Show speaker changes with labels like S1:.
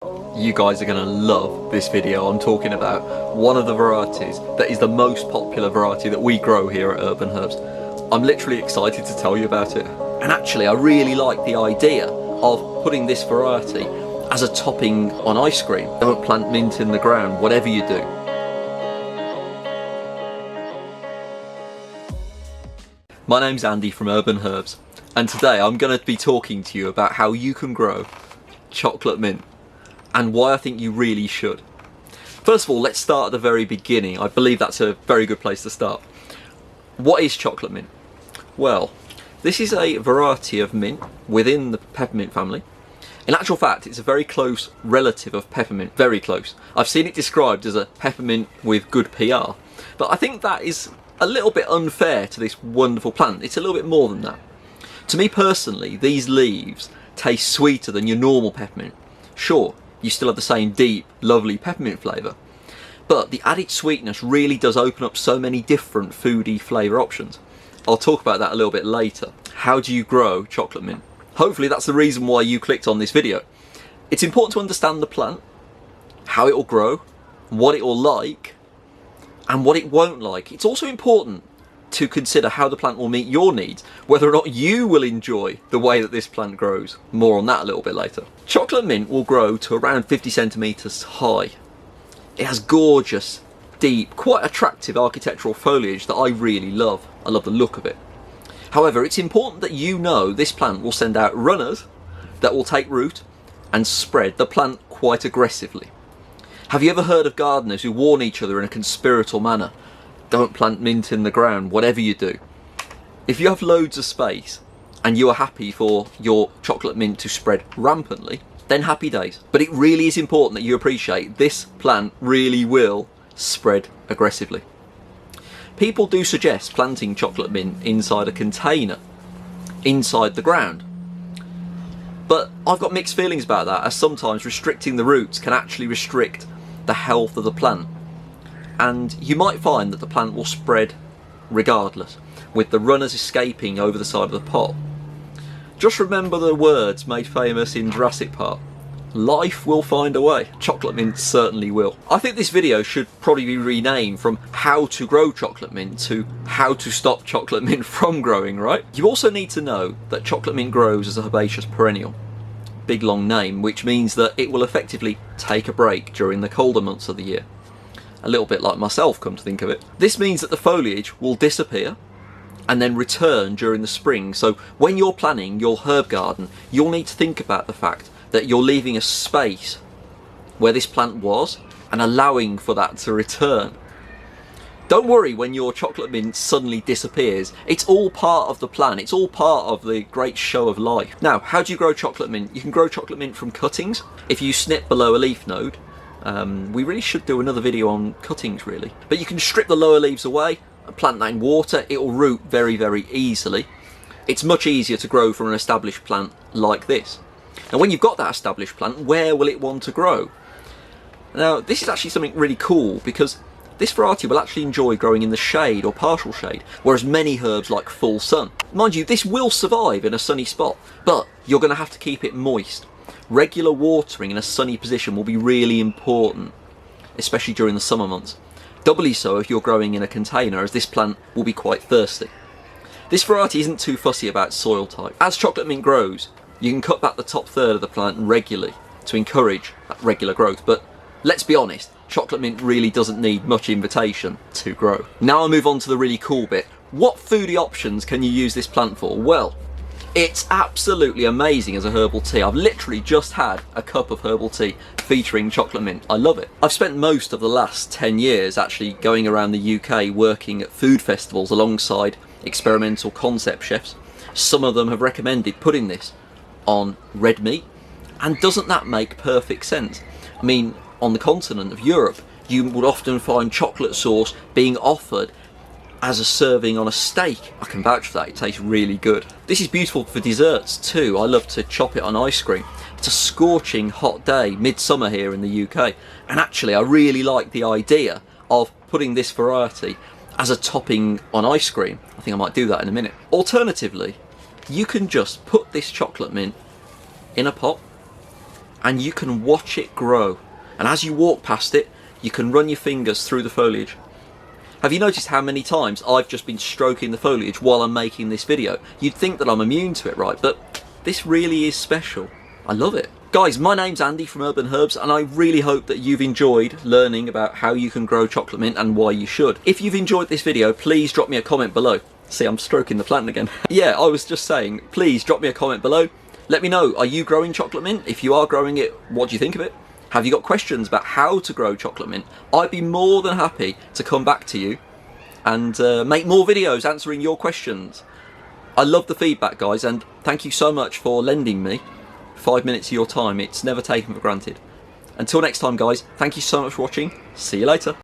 S1: You guys are going to love this video. I'm talking about one of the varieties that is the most popular variety that we grow here at Urban Herbs. I'm literally excited to tell you about it. And actually I really like the idea of putting this variety as a topping on ice cream. Don't plant mint in the ground, whatever you do. My name's Andy from Urban Herbs, and today I'm going to be talking to you about how you can grow chocolate mint and why I think you really should. First of all, let's start at the very beginning. I believe that's a very good place to start. What is chocolate mint? Well, this is a variety of mint within the peppermint family. In actual fact, it's a very close relative of peppermint, very close. I've seen it described as a peppermint with good PR, but I think that is a little bit unfair to this wonderful plant. It's a little bit more than that. To me personally, these leaves taste sweeter than your normal peppermint. Sure, you still have the same deep, lovely peppermint flavour, but the added sweetness really does open up so many different foodie flavour options. I'll talk about that a little bit later. How do you grow chocolate mint? Hopefully that's the reason why you clicked on this video. It's important to understand the plant, how it will grow, what it will like, and what it won't like. It's also important to consider how the plant will meet your needs, whether or not you will enjoy the way that this plant grows. More on that a little bit later. Chocolate mint will grow to around 50 centimetres high. It has gorgeous, deep, quite attractive architectural foliage that I really love. I love the look of it. However, it's important that you know this plant will send out runners that will take root and spread the plant quite aggressively. Have you ever heard of gardeners who warn each other in a conspiratorial manner? Don't plant mint in the ground, whatever you do. If you have loads of space and you are happy for your chocolate mint to spread rampantly, then happy days. But it really is important that you appreciate this plant really will spread aggressively. People do suggest planting chocolate mint inside a container, inside the ground. But I've got mixed feelings about that, as sometimes restricting the roots can actually restrict the health of the plant. And you might find that the plant will spread regardless, with the runners escaping over the side of the pot. Just remember the words made famous in Jurassic Park. Life will find a way. Chocolate mint certainly will. I think this video should probably be renamed from how to grow chocolate mint to how to stop chocolate mint from growing, right? You also need to know that chocolate mint grows as a herbaceous perennial. Big long name, which means that it will effectively take a break during the colder months of the year. A little bit like myself, come to think of it. This means that the foliage will disappear and then return during the spring. So when you're planning your herb garden, you'll need to think about the fact that you're leaving a space where this plant was and allowing for that to return. Don't worry when your chocolate mint suddenly disappears. It's all part of the plan. It's all part of the great show of life. Now, how do you grow chocolate mint? You can grow chocolate mint from cuttings. If you snip below a leaf node, we really should do another video on cuttings really. But you can strip the lower leaves away and plant that in water. It will root very, very easily. It's much easier to grow from an established plant like this. And when you've got that established plant, where will it want to grow? Now, this is actually something really cool because this variety will actually enjoy growing in the shade or partial shade, whereas many herbs like full sun. Mind you, this will survive in a sunny spot, but you're going to have to keep it moist. Regular watering in a sunny position will be really important, especially during the summer months. Doubly so if you're growing in a container, as this plant will be quite thirsty. This variety isn't too fussy about soil type. As chocolate mint grows, you can cut back the top third of the plant regularly to encourage that regular growth, but let's be honest, chocolate mint really doesn't need much invitation to grow. Now I'll move on to the really cool bit. What foodie options can you use this plant for? Well, it's absolutely amazing as a herbal tea. I've literally just had a cup of herbal tea featuring chocolate mint. I love it. I've spent most of the last 10 years actually going around the UK working at food festivals alongside experimental concept chefs. Some of them have recommended putting this on red meat, and doesn't that make perfect sense? I mean, on the continent of Europe, you would often find chocolate sauce being offered as a serving on a steak. I can vouch for that, it tastes really good. This is beautiful for desserts too. I love to chop it on ice cream. It's a scorching hot day, midsummer here in the UK, and actually I really like the idea of putting this variety as a topping on ice cream. I think I might do that in a minute. Alternatively, you can just put this chocolate mint in a pot and you can watch it grow. And as you walk past it, you can run your fingers through the foliage. Have you noticed how many times I've just been stroking the foliage while I'm making this video? You'd think that I'm immune to it, right? But this really is special. I love it. Guys, my name's Andy from Urban Herbs, and I really hope that you've enjoyed learning about how you can grow chocolate mint and why you should. If you've enjoyed this video, please drop me a comment below. See, I'm stroking the plant again. Yeah, I was just saying, please drop me a comment below. Let me know, are you growing chocolate mint? If you are growing it, what do you think of it? Have you got questions about how to grow chocolate mint? I'd be more than happy to come back to you and make more videos answering your questions. I love the feedback, guys, and thank you so much for lending me 5 minutes of your time. It's never taken for granted. Until next time, guys, thank you so much for watching. See you later.